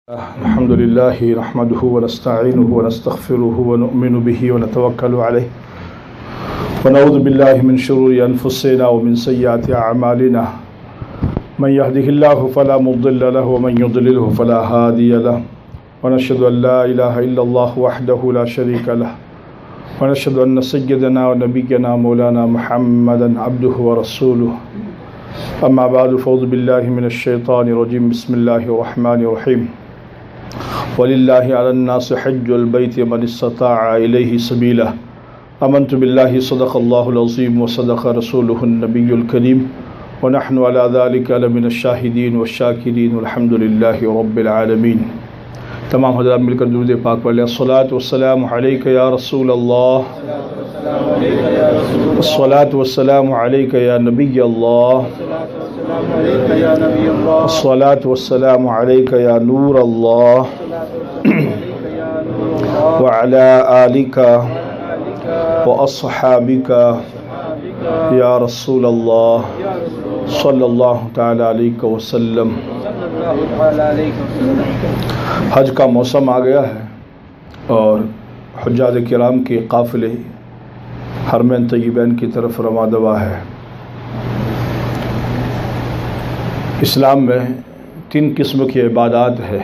الحمد لله نحمده ونستعينه ونستغفره ونؤمن به ونتوكل عليه ونعوذ بالله من شرور أنفسنا ومن سيئات أعمالنا من يهده الله فلا مضل له ومن يضلله فلا هادي له ونشهد أن لا إله إلا الله وحده لا شريك له ونشهد أن سيدنا ونبينا مولانا محمدا عبده ورسوله أما بعد فأعوذ بالله من الشيطان الرجيم بسم الله الرحمن الرحيم وَلِلَّهِ عَلَى النَّاسِ حِجُّ الْبَيْتِ مَنِ اسْتَطَاعَ إِلَيْهِ سَبِيلًا آمنت بِاللَّهِ صدق الله العظيم وصدق رسوله النبي الكريم ونحن على ذلك لمن الشاهدين والشاكرين والحمد لله رب العالمين۔ تمام حضرات مل کر درود پاک پڑھ لیں۔ الصلاۃ والسلام علیک یا رسول اللہ، الصلاۃ والسلام علیک یا نبی اللہ، الصلاۃ والسلام علیک یا نور اللہ وعلی آلک واصحابک یا رسول اللہ صلی اللہ تعالی علیہ وسلم۔ حج کا موسم آ گیا ہے اور حجاج کرام کے قافلے حرمین طیبین کی طرف رواں دوا ہے۔ اسلام میں 3 قسم کی عبادات ہے۔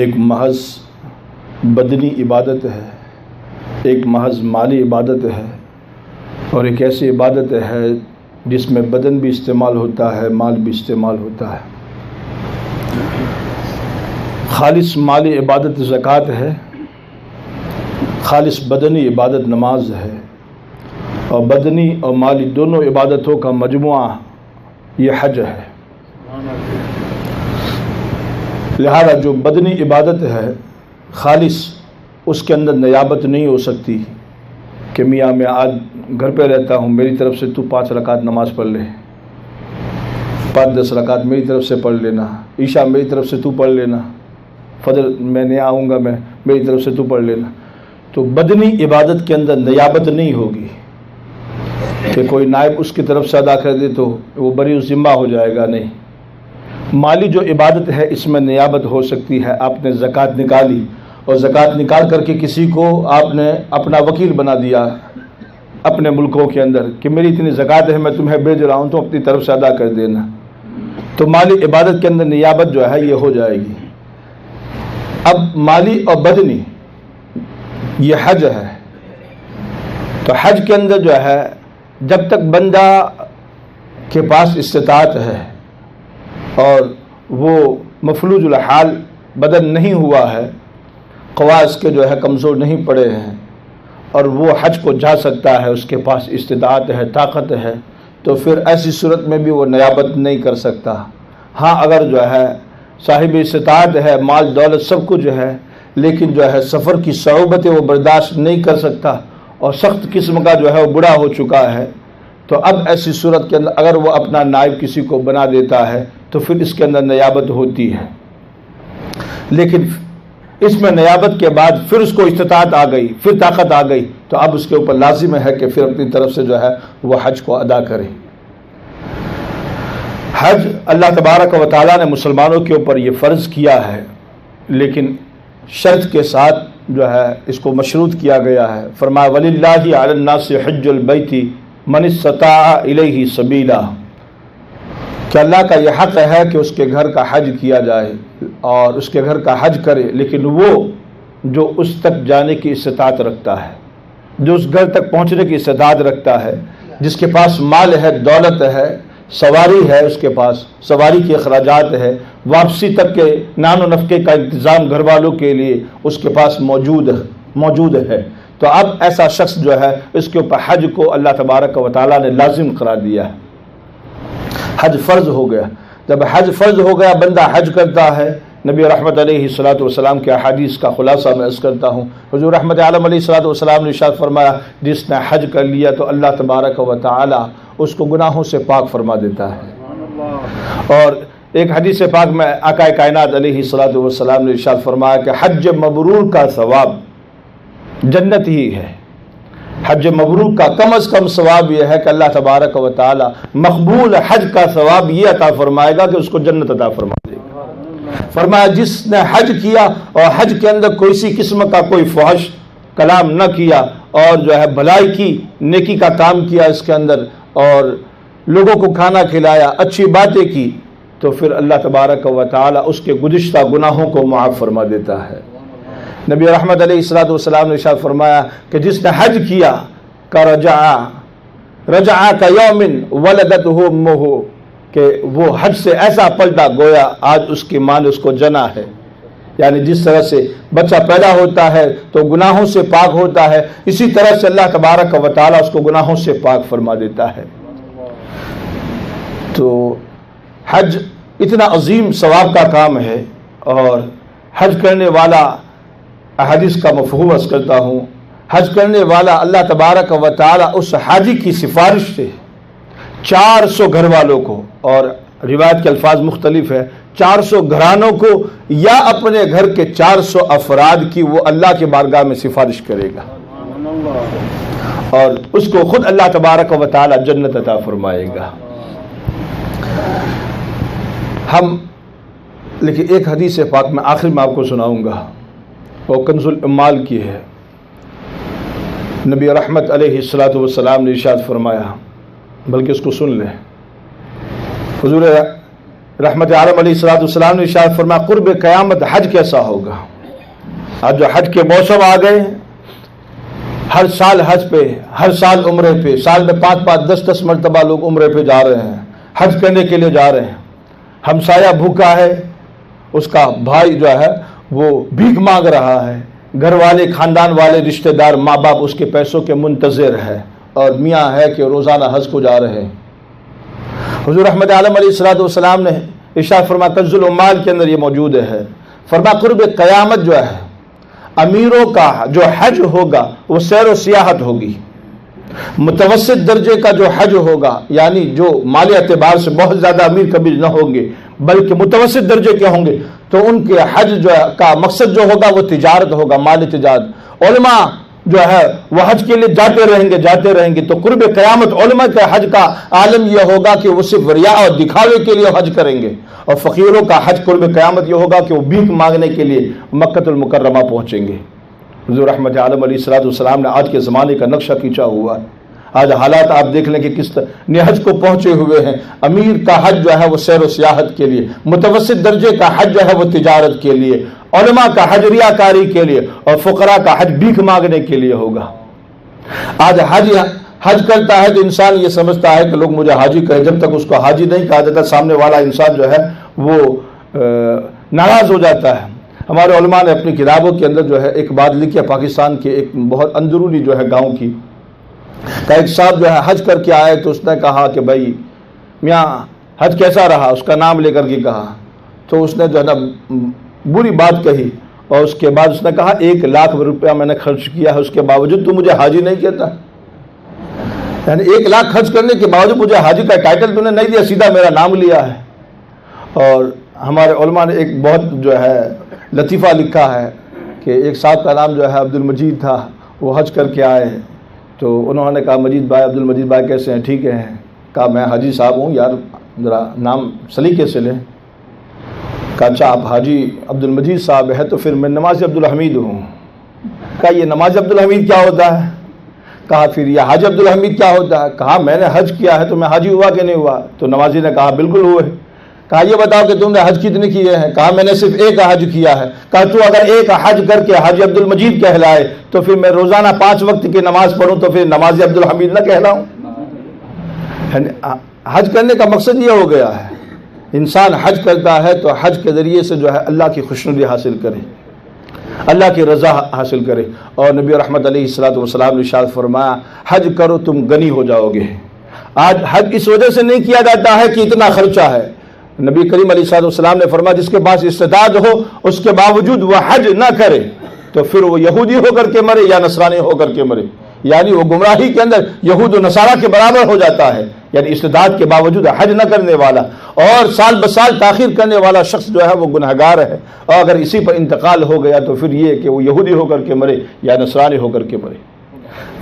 ایک محض بدنی عبادت ہے، ایک محض مالی عبادت ہے، اور ایک ایسی عبادت ہے جس میں بدن بھی استعمال ہوتا ہے، مال بھی استعمال ہوتا ہے۔ خالص مالی عبادت زکوٰۃ ہے، خالص بدنی عبادت نماز ہے، اور بدنی اور مالی دونوں عبادتوں کا مجموعہ یہ حج ہے۔ لہذا جو بدنی عبادت ہے خالص، اس کے اندر نیابت نہیں ہو سکتی کہ میاں میں آج گھر پہ رہتا ہوں، میری طرف سے تو 5 رکعت نماز پڑھ لے، 5-10 رکعت میری طرف سے پڑھ لینا، عشاء میری طرف سے تو پڑھ لینا، فجر میں نہیں آؤں گا میں، میری طرف سے تو پڑھ لینا۔ تو بدنی عبادت کے اندر نیابت نہیں ہوگی کہ کوئی نائب اس کی طرف سے ادا کر دے تو وہ بری ذمہ ہو جائے گا، نہیں۔ مالی جو عبادت ہے اس میں نیابت ہو سکتی ہے۔ آپ نے زکوٰۃ نکالی اور زکوٰۃ نکال کر کے کسی کو آپ نے اپنا وکیل بنا دیا اپنے ملکوں کے اندر کہ میری اتنی زکوٰۃ ہے، میں تمہیں بھیج رہا ہوں تو اپنی طرف سے ادا کر دینا، تو مالی عبادت کے اندر نیابت جو ہے یہ ہو جائے گی۔ اب مالی اور بدنی یہ حج ہے، تو حج کے اندر جو ہے جب تک بندہ کے پاس استطاعت ہے اور وہ مفلوج الحال بدن نہیں ہوا ہے، قواس کے جو ہے کمزور نہیں پڑے ہیں، اور وہ حج کو جا سکتا ہے، اس کے پاس استطاعت ہے، طاقت ہے، تو پھر ایسی صورت میں بھی وہ نیابت نہیں کر سکتا۔ ہاں اگر جو ہے صاحب استطاعت ہے، مال دولت سب کچھ ہے، لیکن جو ہے سفر کی صعوبتیں وہ برداشت نہیں کر سکتا اور سخت قسم کا جو ہے وہ بوڑھا ہو چکا ہے، تو اب ایسی صورت کے اندر اگر وہ اپنا نائب کسی کو بنا دیتا ہے تو پھر اس کے اندر نیابت ہوتی ہے۔ لیکن اس میں نیابت کے بعد پھر اس کو استطاعت آ گئی، پھر طاقت آ گئی، تو اب اس کے اوپر لازم ہے کہ پھر اپنی طرف سے جو ہے وہ حج کو ادا کرے۔ حج اللہ تبارک و تعالیٰ نے مسلمانوں کے اوپر یہ فرض کیا ہے، لیکن شرط کے ساتھ جو ہے اس کو مشروط کیا گیا ہے۔ فرمایا وَلِلَّهِ عَلَى النَّاسِ حِجُّ الْبَيْتِ مَنِ اسْتَطَاعَ إِلَيْهِ سَبِيلًا، کہ اللہ کا یہ حق ہے کہ اس کے گھر کا حج کیا جائے اور اس کے گھر کا حج کرے، لیکن وہ جو اس تک جانے کی استطاعت رکھتا ہے، جو اس گھر تک پہنچنے کی استطاعت رکھتا ہے، جس کے پاس مال ہے، دولت ہے، سواری ہے، اس کے پاس سواری کے اخراجات ہے، واپسی تک کے نان و نفقے کا انتظام گھر والوں کے لیے اس کے پاس موجود ہے، تو اب ایسا شخص جو ہے اس کے اوپر حج کو اللہ تبارک و تعالیٰ نے لازم قرار دیا ہے۔ حج فرض ہو گیا۔ جب حج فرض ہو گیا، بندہ حج کرتا ہے۔ نبی رحمت علیہ الصلوۃ والسلام کے احادیث کا خلاصہ میں عرض کرتا ہوں۔ حضور رحمت عالم علیہ الصلوۃ والسلام نے ارشاد فرمایا جس نے حج کر لیا تو اللہ تبارک و تعالی اس کو گناہوں سے پاک فرما دیتا ہے۔ اور ایک حدیث پاک میں آقا کائنات علیہ الصلوۃ والسلام نے ارشاد فرمایا کہ حج مبرور کا ثواب جنت ہی ہے۔ حج مبرور کا کم از کم ثواب یہ ہے کہ اللہ تبارک و تعالی مقبول حج کا ثواب یہ عطا فرمائے گا کہ اس کو جنت عطا فرما دے گا۔ فرمایا جس نے حج کیا اور حج کے اندر کوئی سی قسم کا کوئی فحش کلام نہ کیا اور جو ہے بھلائی کی نیکی کا کام کیا اس کے اندر اور لوگوں کو کھانا کھلایا اچھی باتیں کی تو پھر اللہ تبارک و تعالی اس کے گزشتہ گناہوں کو معاف فرما دیتا ہے۔ نبی رحمت علیہ الصلوۃ والسلام نے ارشاد فرمایا کہ جس نے حج کیا کا رجع کا یوم ولدته امہ، کہ وہ حج سے ایسا پلٹا گویا آج اس کی ماں نے اس کو جنا ہے، یعنی جس طرح سے بچہ پیدا ہوتا ہے تو گناہوں سے پاک ہوتا ہے، اسی طرح سے اللہ تبارک و تعالی اس کو گناہوں سے پاک فرما دیتا ہے۔ تو حج اتنا عظیم ثواب کا کام ہے اور حج کرنے والا، احادیث کا مفہوم عرض کرتا ہوں، حج کرنے والا اللہ تبارک و تعالی اس حاجی کی سفارش سے 400 گھر والوں کو، اور روایت کے الفاظ مختلف ہے، 400 گھرانوں کو یا اپنے گھر کے 400 افراد کی وہ اللہ کے بارگاہ میں سفارش کرے گا اور اس کو خود اللہ تبارک و تعالی جنت عطا فرمائے گا۔ ہم لیکن ایک حدیث پاک میں آخر میں آپ کو سناؤں گا، وہ کنز الامال کی ہے۔ نبی رحمت علیہ الصلوۃ والسلام نے ارشاد فرمایا، بلکہ اس کو سن لیں، حضور رحمت عالم علیہ الصلوۃ والسلام نے ارشاد فرمایا قرب قیامت حج کیسا ہوگا۔ آج جو حج کے موسم آ گئے، ہر سال حج پہ، ہر سال عمرے پہ، سال میں 5 10 مرتبہ لوگ عمرے پہ جا رہے ہیں، حج کرنے کے لیے جا رہے ہیں۔ ہمسایہ بھوکا ہے، اس کا بھائی جو ہے وہ بھیک مانگ رہا ہے، گھر والے، خاندان والے، رشتہ دار، ماں باپ اس کے پیسوں کے منتظر ہے، اور میاں ہے کہ روزانہ حج کو جا رہے ہیں۔ حضور رحمت عالم علیہ الصلوۃ والسلام نے ارشاد فرمایا کنز الامال کے اندر یہ موجود ہے، فرمایا قرب قیامت جو ہے امیروں کا جو حج ہوگا وہ سیر و سیاحت ہوگی، متوسط درجے کا جو حج ہوگا یعنی جو مالی اعتبار سے بہت زیادہ امیر کبھی نہ ہوں گے بلکہ متوسط درجے کے ہوں گے تو ان کے حج جو کا مقصد جو ہوگا وہ تجارت ہوگا، مالی تجارت۔ علماء جو ہے وہ حج کے لیے جاتے رہیں گے تو قرب قیامت علماء کے حج کا عالم یہ ہوگا کہ وہ صرف ریا اور دکھاوے کے لیے حج کریں گے، اور فقیروں کا حج قرب قیامت یہ ہوگا کہ وہ بھیک مانگنے کے لیے مکہ المکرمہ پہنچیں گے۔ حضور رحمت عالم علیہ الصلوۃ والسلام نے آج کے زمانے کا نقشہ کھینچا ہوا ہے۔ آج حالات آپ دیکھ لیں کہ کس طرح حج کو پہنچے ہوئے ہیں۔ امیر کا حج جو ہے وہ سیر و سیاحت کے لیے، متوسط درجے کا حج جو ہے وہ تجارت کے لیے، علماء کا حج ریاکاری کے لیے، اور فقراء کا حج بھیک مانگنے کے لیے ہوگا۔ آج حج کرتا ہے تو انسان یہ سمجھتا ہے کہ لوگ مجھے حاجی کہیں، جب تک اس کو حاجی نہیں کہا جاتا سامنے والا انسان جو ہے وہ ناراض ہو جاتا ہے۔ ہمارے علماء نے اپنی کتابوں کے اندر جو ہے ایک بات لکھی ہے، پاکستان کے ایک بہت اندرونی جو ہے گاؤں کی، کہ ایک صاحب جو ہے حج کر کے آئے تو اس نے کہا کہ بھائی میاں حج کیسا رہا، اس کا نام لے کر کے کہا تو اس نے جو ہے نا بری بات کہی، اور اس کے بعد اس نے کہا 1 لاکھ روپیہ میں نے خرچ کیا ہے، اس کے باوجود تو مجھے حاجی نہیں کہتا، یعنی 1 لاکھ خرچ کرنے کے باوجود مجھے حاجی کا ٹائٹل تو نے نہیں دیا، سیدھا میرا نام لیا ہے۔ اور ہمارے علماء نے ایک بہت جو ہے لطیفہ لکھا ہے کہ ایک صاحب کا نام جو ہے عبد المجید تھا، وہ حج کر کے آئے تو انہوں نے کہا مجید بھائی، عبد المجید بھائی کیسے ہیں؟ ٹھیک ہے۔ کہا میں حاجی صاحب ہوں، یار ذرا نام سلیقے سے لیں۔ کہا اچھا آپ حاجی عبد المجید صاحب ہے تو پھر میں نماز عبد الحمید ہوں۔ کہا یہ نماز عبد الحمید کیا ہوتا ہے؟ کہا پھر یہ حاج عبد الحمید کیا ہوتا ہے؟ کہا میں نے حج کیا ہے تو میں حاجی ہوا کہ نہیں ہوا؟ تو نمازی نے کہا بالکل ہوئے۔ کہا یہ بتاؤ کہ تم نے حج کتنے کیے ہیں؟ کہا میں نے صرف 1 حج کیا ہے۔ کہا تو اگر 1 حج کر کے حاجی عبد المجید کہلائے تو پھر میں روزانہ 5 وقت کی نماز پڑھوں تو پھر نماز عبد الحمید نہ کہلاؤں؟ حج کرنے کا مقصد یہ ہو گیا ہے، انسان حج کرتا ہے تو حج کے ذریعے سے جو ہے اللہ کی خوشنودی حاصل کرے، اللہ کی رضا حاصل کرے۔ اور نبی رحمت علیہ الصلوۃ والسلام نے ارشاد فرمایا حج کرو تم غنی ہو جاؤ گے۔ آج حج اس وجہ سے نہیں کیا جاتا ہے کہ اتنا خرچہ ہے۔ نبی کریم علیہ الصلوۃ والسلام نے فرمایا جس کے پاس استطاعت ہو اس کے باوجود وہ حج نہ کرے تو پھر وہ یہودی ہو کر کے مرے یا نصرانی ہو کر کے مرے، یعنی وہ گمراہی کے اندر یہود و نصارہ کے برابر ہو جاتا ہے، یعنی استطاعت کے باوجود حج نہ کرنے والا اور سال بسال تاخیر کرنے والا شخص جو ہے وہ گنہگار ہے، اور اگر اسی پر انتقال ہو گیا تو پھر یہ کہ وہ یہودی ہو کر کے مرے یا نصرانی ہو کر کے مرے۔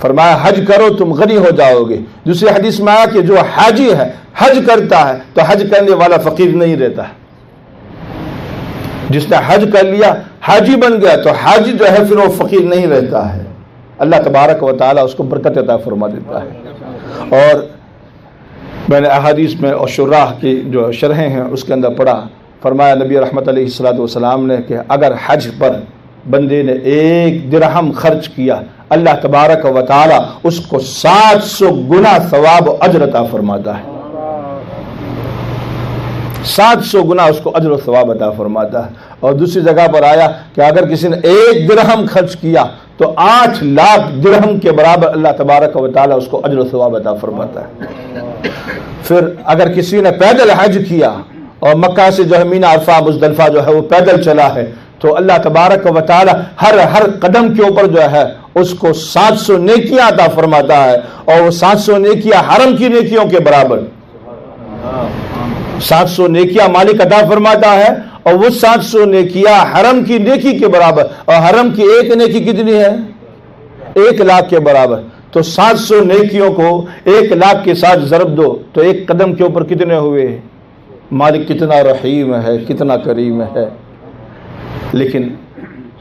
فرمایا حج کرو تم غنی ہو جاؤ گے۔ دوسری حدیث میں آیا کہ جو حاجی ہے حج کرتا ہے تو حج کرنے والا فقیر نہیں رہتا ہے۔ جس نے حج کر لیا حاجی بن گیا تو حاجی جو ہے پھر وہ فقیر نہیں رہتا ہے، اللہ تبارک و تعالیٰ اس کو برکت عطا فرما دیتا ہے۔ اور میں نے احادیث میں اور شراح کی جو شرحیں ہیں اس کے اندر پڑھا، فرمایا نبی رحمت علیہ الصلوۃ والسلام نے کہ اگر حج پر بندے نے 1 درہم خرچ کیا اللہ تبارک و تعالیٰ اس کو 700 گنا ثواب و اجر عطا فرماتا ہے، 700 گنا اس کو اجر و ثواب عطا فرماتا ہے۔ اور دوسری جگہ پر آیا کہ اگر کسی نے 1 درہم خرچ کیا تو 8 لاکھ درہم کے برابر اللہ تبارک و تعالیٰ اس کو اجر و ثواب عطا فرماتا ہے۔ پھر اگر کسی نے پیدل حج کیا اور مکہ سے جو ہے مینا عرفہ مزدلفہ جو ہے وہ پیدل چلا ہے تو اللہ تبارک و تعالیٰ ہر قدم کے اوپر جو ہے اس کو 700 نیکیاں عطا فرماتا ہے، اور وہ 700 نیکیاں حرم کی نیکیوں کے برابر، 700 نیکیاں مالک عطا فرماتا ہے اور وہ 700 نیکیاں حرم کی نیکی کے برابر، اور حرم کی ایک نیکی کتنی ہے؟ 1 لاکھ کے برابر۔ تو 700 نیکیوں کو 1 لاکھ کے ساتھ ضرب دو تو ایک قدم کے اوپر کتنے ہوئے؟ مالک کتنا رحیم ہے، کتنا کریم ہے۔ لیکن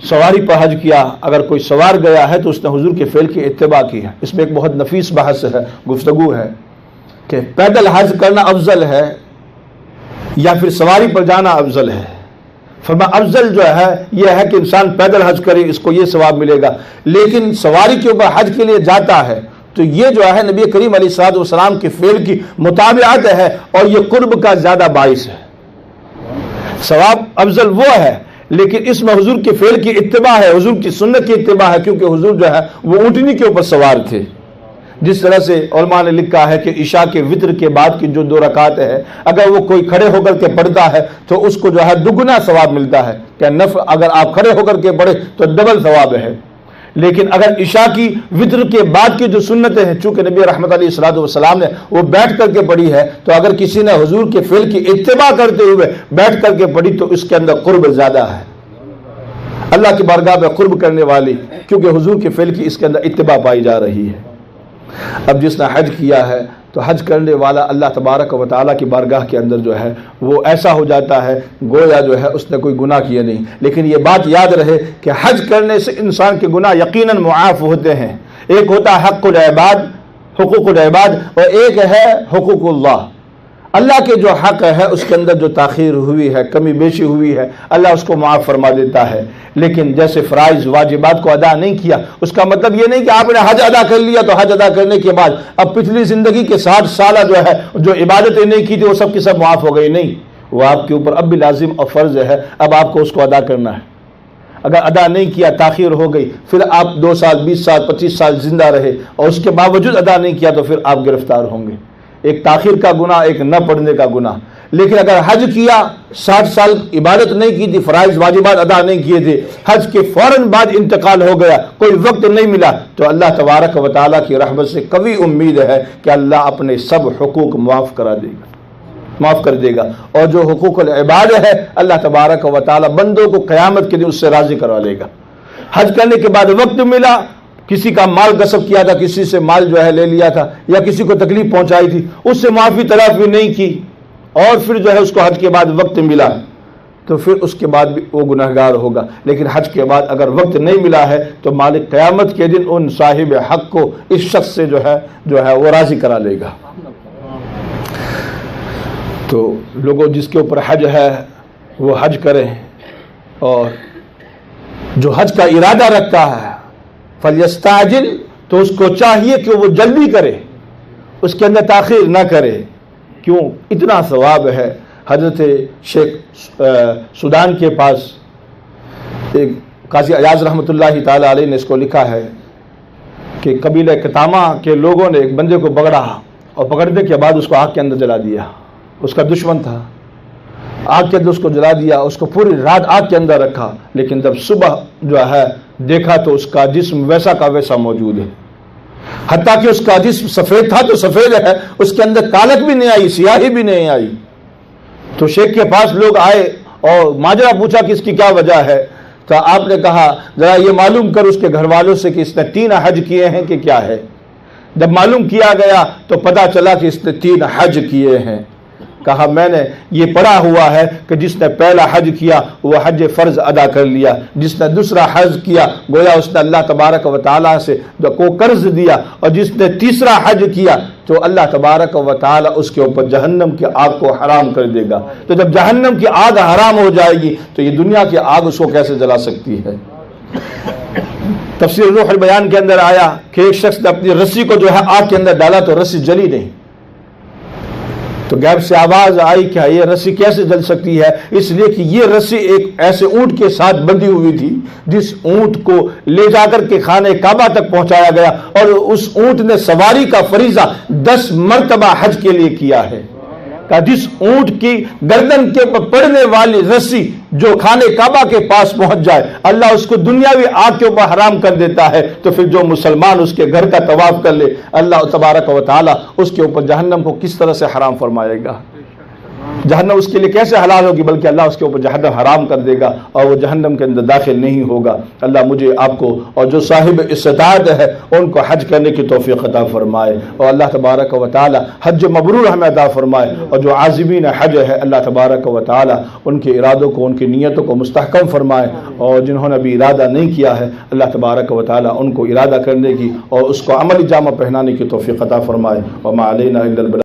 سواری پر حج کیا، اگر کوئی سوار گیا ہے تو اس نے حضور کے فعل کی اتباع کی ہے۔ اس میں ایک بہت نفیس بحث ہے، گفتگو ہے کہ پیدل حج کرنا افضل ہے یا پھر سواری پر جانا افضل ہے۔ فرمایا افضل جو ہے یہ ہے کہ انسان پیدل حج کرے، اس کو یہ ثواب ملے گا، لیکن سواری کے اوپر حج کے لیے جاتا ہے تو یہ جو ہے نبی کریم علیہ الصلوۃ والسلام کے فعل کی مطابعت ہے اور یہ قرب کا زیادہ باعث ہے۔ ثواب افضل وہ ہے لیکن اس میں حضور کے فعل کی اتباع ہے، حضور کی سنت کی اتباع ہے، کیونکہ حضور جو ہے وہ اونٹنی کے اوپر سوار تھے۔ جس طرح سے علماء نے لکھا ہے کہ عشاء کے وطر کے بعد کی جو 2 رکعت ہے اگر وہ کوئی کھڑے ہو کر کے پڑھتا ہے تو اس کو جو ہے دگنا ثواب ملتا ہے، کہ نفل اگر آپ کھڑے ہو کر کے پڑھے تو ڈبل ثواب ہے۔ لیکن اگر عشاء کی وطر کے بعد کی جو سنتیں ہیں چونکہ نبی رحمت علیہ الصلوۃ والسلام نے وہ بیٹھ کر کے پڑھی ہے، تو اگر کسی نے حضور کے فعل کی اتباع کرتے ہوئے بیٹھ کر کے پڑھی تو اس کے اندر قرب زیادہ ہے، اللہ کی بارگاہ میں قرب کرنے والی، کیونکہ حضور کے فعل کی اس کے اندر اتباع پائی جا رہی ہے۔ اب جس نے حج کیا ہے تو حج کرنے والا اللہ تبارک و تعالیٰ کی بارگاہ کے اندر جو ہے وہ ایسا ہو جاتا ہے گویا جو ہے اس نے کوئی گناہ کیا نہیں۔ لیکن یہ بات یاد رہے کہ حج کرنے سے انسان کے گناہ یقیناً معاف ہوتے ہیں۔ ایک ہوتا ہے حق العباد، حقوق العباد، اور ایک ہے حقوق اللہ، اللہ کے جو حق ہے اس کے اندر جو تاخیر ہوئی ہے، کمی بیشی ہوئی ہے، اللہ اس کو معاف فرما دیتا ہے۔ لیکن جیسے فرائض واجبات کو ادا نہیں کیا، اس کا مطلب یہ نہیں کہ آپ نے حج ادا کر لیا تو حج ادا کرنے کے بعد اب پچھلی زندگی کے 60 سالہ جو ہے جو عبادتیں نہیں کی تھی وہ سب کی سب معاف ہو گئی، نہیں، وہ آپ کے اوپر اب بھی لازم اور فرض ہے، اب آپ کو اس کو ادا کرنا ہے۔ اگر ادا نہیں کیا، تاخیر ہو گئی، پھر آپ 2 سال 20 سال 25 سال زندہ رہے اور اس کے باوجود ادا نہیں کیا تو پھر آپ گرفتار ہوں گے۔ ایک تاخیر کا گناہ، ایک نہ پڑھنے کا گناہ۔ لیکن اگر حج کیا، 60 سال عبادت نہیں کی تھی، فرائض واجبات ادا نہیں کیے تھے، حج کے فوراً بعد انتقال ہو گیا، کوئی وقت نہیں ملا، تو اللہ تبارک و تعالیٰ کی رحمت سے قوی امید ہے کہ اللہ اپنے سب حقوق معاف کرا دے گا، معاف کر دے گا۔ اور جو حقوق العباد ہے اللہ تبارک و تعالیٰ بندوں کو قیامت کے دن اس سے راضی کروا لے گا۔ حج کرنے کے بعد وقت ملا، کسی کا مال غصب کیا تھا، کسی سے مال جو ہے لے لیا تھا، یا کسی کو تکلیف پہنچائی تھی، اس سے معافی تلافی نہیں کی، اور پھر جو ہے اس کو حج کے بعد وقت ملا تو پھر اس کے بعد بھی وہ گنہگار ہوگا۔ لیکن حج کے بعد اگر وقت نہیں ملا ہے تو مالک قیامت کے دن ان صاحب حق کو اس شخص سے جو ہے وہ راضی کرا لے گا۔ تو لوگوں جس کے اوپر حج ہے وہ حج کریں، اور جو حج کا ارادہ رکھتا ہے فلیستعجل، تو اس کو چاہیے کہ وہ جلدی کرے، اس کے اندر تاخیر نہ کرے۔ کیوں؟ اتنا ثواب ہے۔ حضرت شیخ سودان کے پاس ایک قاضی ایاز رحمۃ اللہ تعالی علیہ نے اس کو لکھا ہے کہ قبیلہ کتامہ کے لوگوں نے ایک بندے کو پکڑا اور پکڑنے کے بعد اس کو آگ کے اندر جلا دیا۔ اس کا دشمن تھا، آگ کے اندر اس کو جلا دیا، اس کو پوری رات آگ کے اندر رکھا، لیکن جب صبح جو ہے دیکھا تو اس کا جسم ویسا کا ویسا موجود ہے، حتیٰ کہ اس کا جسم سفید تھا تو سفید ہے، اس کے اندر کالک بھی نہیں آئی، سیاہی بھی نہیں آئی۔ تو شیخ کے پاس لوگ آئے اور ماجرا پوچھا کہ اس کی کیا وجہ ہے، تو آپ نے کہا ذرا یہ معلوم کر اس کے گھر والوں سے کہ اس نے 3 حج کیے ہیں کہ کیا ہے۔ جب معلوم کیا گیا تو پتہ چلا کہ اس نے 3 حج کیے ہیں۔ کہا میں نے یہ پڑھا ہوا ہے کہ جس نے پہلا حج کیا وہ حج فرض ادا کر لیا، جس نے دوسرا حج کیا گویا اس نے اللہ تبارک و تعالیٰ سے کو قرض دیا، اور جس نے تیسرا حج کیا تو اللہ تبارک و تعالیٰ اس کے اوپر جہنم کی آگ کو حرام کر دے گا۔ تو جب جہنم کی آگ حرام ہو جائے گی تو یہ دنیا کی آگ اس کو کیسے جلا سکتی ہے؟ تفسیر روح البیان کے اندر آیا کہ ایک شخص نے اپنی رسی کو جو ہے آگ کے اندر ڈالا تو رسی جلی نہیں، تو غیب سے آواز آئی کہ یہ رسی کیسے جل سکتی ہے؟ اس لیے کہ یہ رسی ایک ایسے اونٹ کے ساتھ بندھی ہوئی تھی جس اونٹ کو لے جا کر کے خانہ کعبہ تک پہنچایا گیا، اور اس اونٹ نے سواری کا فریضہ 10 مرتبہ حج کے لیے کیا ہے کہ جس اونٹ کی گردن کے پر پڑنے والی رسی جو خانہ کعبہ کے پاس پہنچ جائے اللہ اس کو دنیاوی آگ کے اوپر حرام کر دیتا ہے، تو پھر جو مسلمان اس کے گھر کا طواف کر لے اللہ تبارک و تعالی اس کے اوپر جہنم کو کس طرح سے حرام فرمائے گا؟ جہنم اس کے لیے کیسے حلال ہوگی؟ بلکہ اللہ اس کے اوپر جہنم حرام کر دے گا اور وہ جہنم کے اندر داخل نہیں ہوگا۔ اللہ مجھے آپ کو اور جو صاحب استطاعت ہے ان کو حج کرنے کی توفیق عطا فرمائے، اور اللہ تبارک و تعالی حج مبرور ہمیں عطا فرمائے، اور جو عازمین حج ہے اللہ تبارک و تعالی ان کے ارادوں کو ان کی نیتوں کو مستحکم فرمائے، اور جنہوں نے ابھی ارادہ نہیں کیا ہے اللہ تبارک و تعالی ان کو ارادہ کرنے کی اور اس کو عملی جامہ پہنانے کی توفیق عطا فرمائے۔ وما علینا الا البلاغ۔